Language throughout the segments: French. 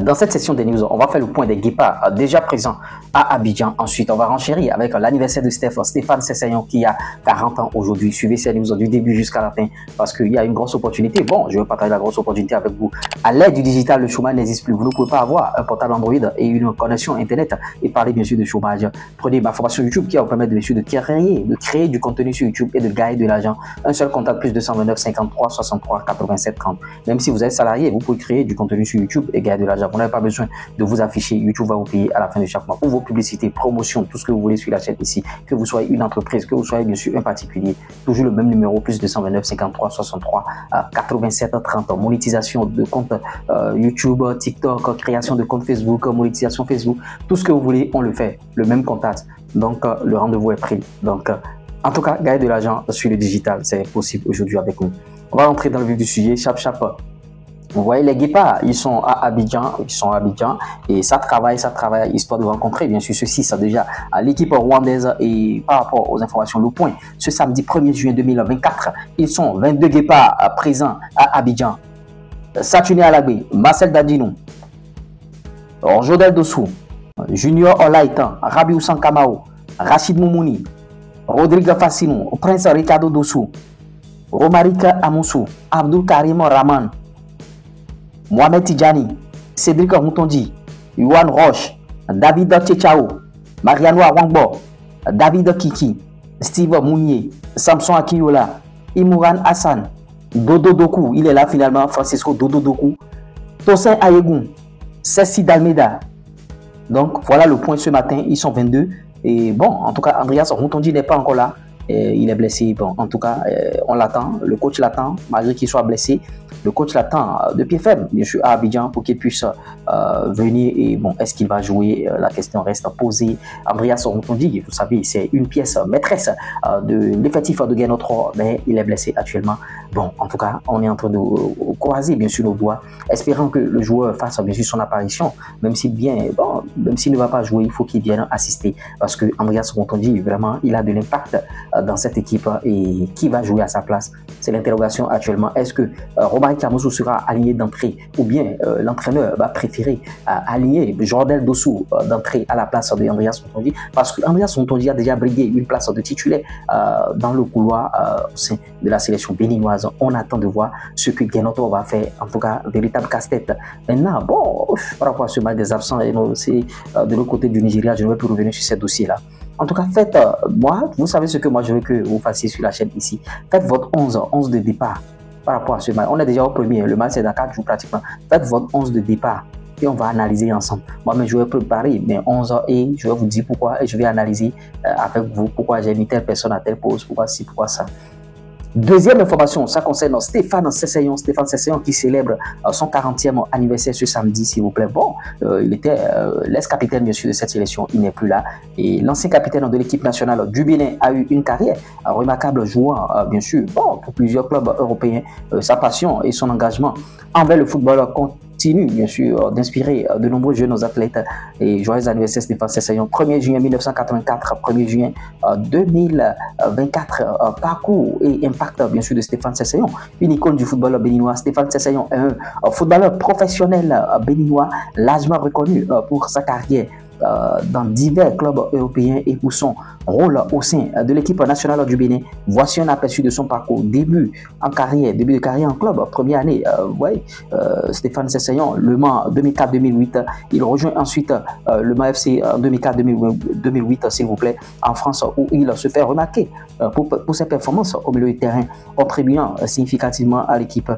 Dans cette session des news, on va faire le point des guépards déjà présents à Abidjan. Ensuite, on va renchérir avec l'anniversaire de Stéphane Sessegnon qui a 40 ans aujourd'hui. Suivez ces news du début jusqu'à la fin parce qu'il y a une grosse opportunité. Bon, je vais partager la grosse opportunité avec vous. À l'ère du digital, le chômage n'existe plus. Vous ne pouvez pas avoir un portable Android et une connexion Internet et parler bien sûr de chômage. Prenez ma formation YouTube qui va vous permettre bien sûr de créer du contenu sur YouTube et de gagner de l'argent. Un seul contact plus 229 53 63 87 30. Même si vous êtes salarié, vous pouvez créer du contenu sur YouTube et gagner de l'argent. Vous n'avez pas besoin de vous afficher. YouTube va vous payer à la fin de chaque mois pour vos publicités, promotions, tout ce que vous voulez sur la chaîne ici. Que vous soyez une entreprise, que vous soyez bien sûr un particulier. Toujours le même numéro, plus 229 53 63 87 30. Monétisation de compte YouTube, TikTok, création de compte Facebook, monétisation Facebook. Tout ce que vous voulez, on le fait. Le même contact. Donc, le rendez-vous est pris. Donc, en tout cas, gagner de l'argent sur le digital, c'est possible aujourd'hui avec nous. On va rentrer dans le vif du sujet. Chap. Vous voyez, les guépards, ils sont à Abidjan, et ça travaille, histoire de rencontrer, bien sûr, ceci, ça déjà, l'équipe rwandaise. Et par rapport aux informations, le point, ce samedi 1er juin 2024, ils sont 22 guépards présents à Abidjan. Saturné Alagbe, Marcel Dadino, Jodel Dossou, Junior Olaïtan, Rabi Oussan Kamao, Rachid Moumouni, Rodrigue Fassinou, Prince Ricardo Dossou, Romarika Amoussou, Abdul Karim Rahman, Mohamed Tidjani, Cédric Moutondi, Yuan Roche, David Tchechao, Mariano Wangbo, David Kiki, Steve Mounier, Samson Akinola, Imouran Hassan, Dodo Doku, il est là finalement, Francisco Dodo Doku, Tosin Ayegoun, Cécile Dalmeda. Donc voilà le point ce matin, ils sont 22. Et bon, en tout cas, Andreas Moutondi n'est pas encore là. Il est blessé. Bon, en tout cas, on l'attend. Le coach l'attend, malgré qu'il soit blessé. Le coach l'attend de pied ferme, bien sûr, à Abidjan pour qu'il puisse venir. Et bon, est-ce qu'il va jouer? La question reste posée. Andreas Moutondi, vous savez, c'est une pièce maîtresse de l'effectif de Guinotro, mais il est blessé actuellement. Bon, en tout cas, on est en train de croiser, bien sûr, nos doigts, espérant que le joueur fasse, bien sûr, son apparition. Même s'il ne va pas jouer, il faut qu'il vienne assister. Parce que Andreas Moutondi, vraiment, il a de l'impact dans cette équipe. Et qui va jouer à sa place? C'est l'interrogation actuellement. Est-ce que Romaric Amoussou sera aligné d'entrée ou bien l'entraîneur va préférer aligner Jordel Dossou d'entrée à la place de Andreas Moutondi? Parce que Andreas Moutondi a déjà brigué une place de titulaire dans le couloir au sein de la sélection béninoise. On attend de voir ce que Guinotro va faire. En tout cas, véritable casse-tête. Maintenant, bon, par rapport à ce match des absents, c'est de l'autre côté du Nigeria, je ne vais plus revenir sur ces dossiers-là. En tout cas, faites, vous savez ce que moi je veux que vous fassiez sur la chaîne ici. Faites votre 11 de départ par rapport à ce match. On est déjà au premier, le match c'est dans 4 jours pratiquement. Faites votre 11 de départ et on va analyser ensemble. Moi-même, je vais préparer mes 11 et je vais vous dire pourquoi et je vais analyser avec vous pourquoi j'ai mis telle personne à telle pause, pourquoi ci, pourquoi ça. Deuxième information, ça concerne Stéphane Sessegnon qui célèbre son 40e anniversaire ce samedi, s'il vous plaît. Bon, il était l'ex-capitaine, bien sûr, de cette sélection, il n'est plus là. Et l'ancien capitaine de l'équipe nationale du Bénin a eu une carrière remarquable, jouant, bien sûr, bon, pour plusieurs clubs européens. Sa passion et son engagement envers le football continue, bien sûr, d'inspirer de nombreux jeunes athlètes. Et joyeux anniversaire Stéphane Sessegnon, 1er juin 1984, 1er juin 2024, parcours et impact, bien sûr, de Stéphane Sessegnon, une icône du football béninois. Stéphane Sessegnon est un footballeur professionnel béninois, largement reconnu pour sa carrière dans divers clubs européens et pour son rôle au sein de l'équipe nationale du Bénin. Voici un aperçu de son parcours. Début de carrière en club, première année, Stéphane Sessegnon, Le Mans 2004-2008. Il rejoint ensuite le Mans FC 2004-2008, s'il vous plaît, en France, où il se fait remarquer pour ses performances au milieu du terrain, contribuant significativement à l'équipe.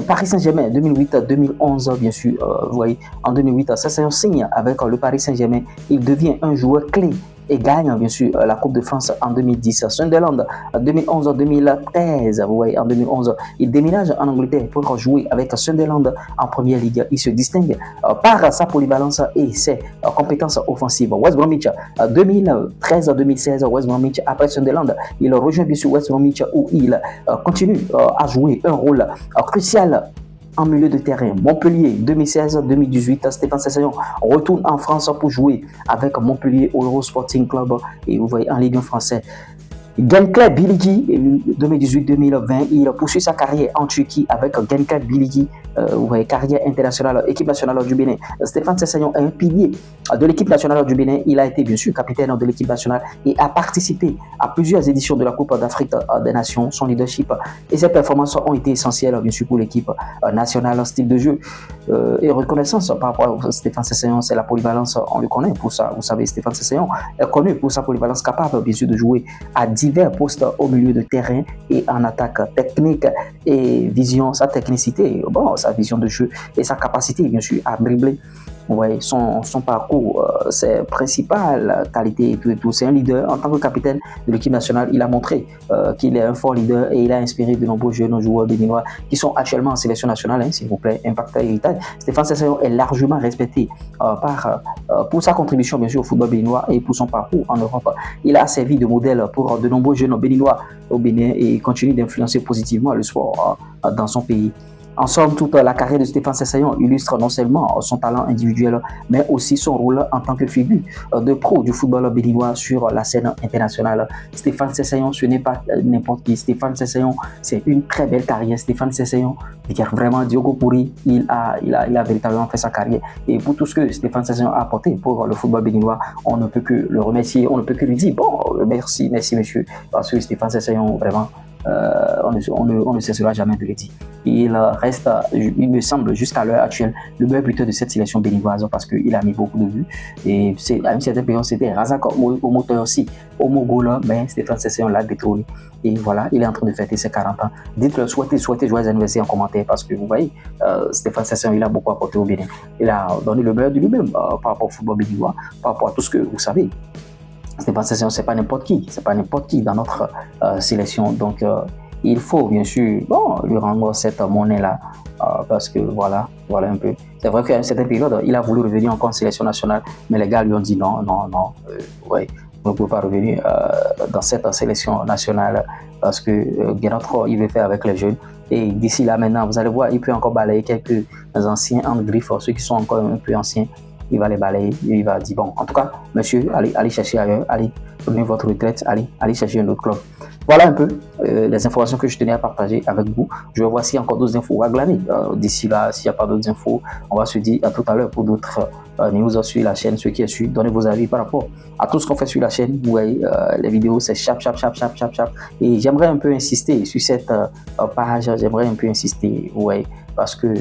Paris Saint-Germain 2008-2011, bien sûr, vous voyez, en 2008, Sessegnon signe avec le Paris Saint-Germain. Il devient un joueur clé et gagne, bien sûr, la Coupe de France en 2010. Sunderland 2011-2013, vous voyez, en 2011, il déménage en Angleterre pour jouer avec Sunderland en Première Ligue. Il se distingue par sa polyvalence et ses compétences offensives. West Bromwich 2013-2016, West Bromwich, après Sunderland, il rejoint bien sûr West Bromwich où il continue à jouer un rôle crucial en milieu de terrain. Montpellier 2016-2018, Stéphane Sessegnon retourne en France pour jouer avec Montpellier au Euro Sporting Club et vous voyez en Ligue 1 française. Gençler Birliği 2018-2020, il poursuit sa carrière en Turquie avec Gençler Birliği, carrière internationale, équipe nationale du Bénin. Stéphane Sessegnon est un pilier de l'équipe nationale du Bénin. Il a été bien sûr capitaine de l'équipe nationale et a participé à plusieurs éditions de la Coupe d'Afrique des Nations. Son leadership et ses performances ont été essentielles bien sûr pour l'équipe nationale. Style de jeu et reconnaissance par rapport à Stéphane Sessegnon, c'est la polyvalence. On le connaît pour ça. Vous savez, Stéphane Sessegnon est connu pour sa polyvalence, capable bien sûr de jouer à divers postes au milieu de terrain et en attaque, technique et vision, sa technicité, bon, sa vision de jeu et sa capacité bien sûr à dribbler. Ouais, son parcours, ses principales qualités et tout. C'est un leader. En tant que capitaine de l'équipe nationale, il a montré qu'il est un fort leader et il a inspiré de nombreux jeunes joueurs béninois qui sont actuellement en sélection nationale, hein, s'il vous plaît, Impact Héritage. Stéphane Sessegnon est largement respecté pour sa contribution bien sûr au football béninois et pour son parcours en Europe. Il a servi de modèle pour de nombreux jeunes béninois au Bénin et continue d'influencer positivement le sport dans son pays. En somme, toute la carrière de Stéphane Sessegnon illustre non seulement son talent individuel, mais aussi son rôle en tant que figure de pro du football béninois sur la scène internationale. Stéphane Sessegnon, ce n'est pas n'importe qui. Stéphane Sessegnon, c'est une très belle carrière. Stéphane Sessegnon, vraiment Diogo Pourri, il a véritablement fait sa carrière. Et pour tout ce que Stéphane Sessegnon a apporté pour le football béninois, on ne peut que le remercier, on ne peut que lui dire, bon, merci monsieur, parce que Stéphane Sessegnon, vraiment, on ne cessera jamais de le dire. Il reste, il me semble, jusqu'à l'heure actuelle, le meilleur buteur de cette sélection béninoise parce qu'il a mis beaucoup de buts. Et à une certaine période, c'était Razak au moteur aussi. Au Mogola, ben, Stéphane Sessegnon l'a détrôné. Et voilà, il est en train de fêter ses 40 ans. Dites-le, souhaitez joyeux anniversaire en commentaire parce que vous voyez, Stéphane Sessegnon, il a beaucoup apporté au Bénin. Il a donné le meilleur de lui-même par rapport au football béninois, par rapport à tout ce que vous savez. Stéphane Sessegnon, c'est pas n'importe qui dans notre sélection. Donc, il faut bien sûr lui rendre cette monnaie-là parce que voilà un peu. C'est vrai qu'à une certaine période, il a voulu revenir encore en sélection nationale, mais les gars lui ont dit non, ouais, vous ne pouvez pas revenir dans cette sélection nationale parce que Guénotro, il veut faire avec les jeunes. Et d'ici là, maintenant, vous allez voir, il peut encore balayer quelques anciens en griffe, ceux qui sont encore un peu anciens. Il va les balayer et il va dire bon, en tout cas, monsieur, allez chercher ailleurs, allez prenez votre retraite, allez chercher un autre club. Voilà un peu les informations que je tenais à partager avec vous. Je vais voir s'il y a encore d'autres infos à glaner. D'ici là, s'il n'y a pas d'autres infos, on va se dire à tout à l'heure pour d'autres news sur la chaîne. Ceux qui sont donnez vos avis par rapport à tout ce qu'on fait sur la chaîne. Vous voyez, les vidéos, c'est chap. Et j'aimerais un peu insister sur cette page. J'aimerais un peu insister, vous voyez, parce que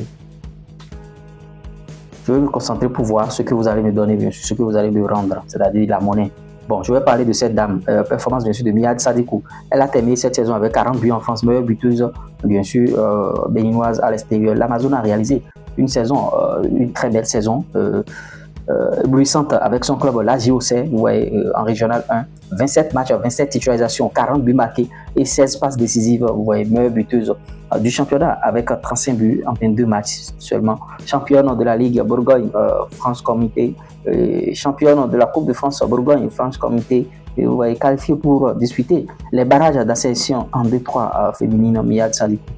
je vais me concentrer pour voir ce que vous allez me donner, bien sûr, ce que vous allez me rendre, c'est-à-dire la monnaie. Bon, je vais parler de cette dame, performance bien sûr de Miad Sadikou. Elle a terminé cette saison avec 40 buts en France, meilleure buteuse, bien sûr, béninoise à l'extérieur. L'Amazon a réalisé une saison, une très belle saison, éblouissante avec son club, la JOC, en Régional 1. 27 matchs, 27 titularisations, 40 buts marqués et 16 passes décisives. Vous voyez, meilleure buteuse du championnat avec 35 buts en 22 matchs seulement. Championne de la Ligue Bourgogne, France Comité. Championne de la Coupe de France Bourgogne, France Comité. Et vous voyez, qualifiée pour disputer les barrages d'ascension en D3 féminine Miad Sadikou.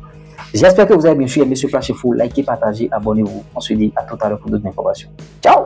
J'espère que vous avez bien sûr aimé ce flash info. Likez, partagez, abonnez-vous. On se dit à tout à l'heure pour d'autres informations. Ciao!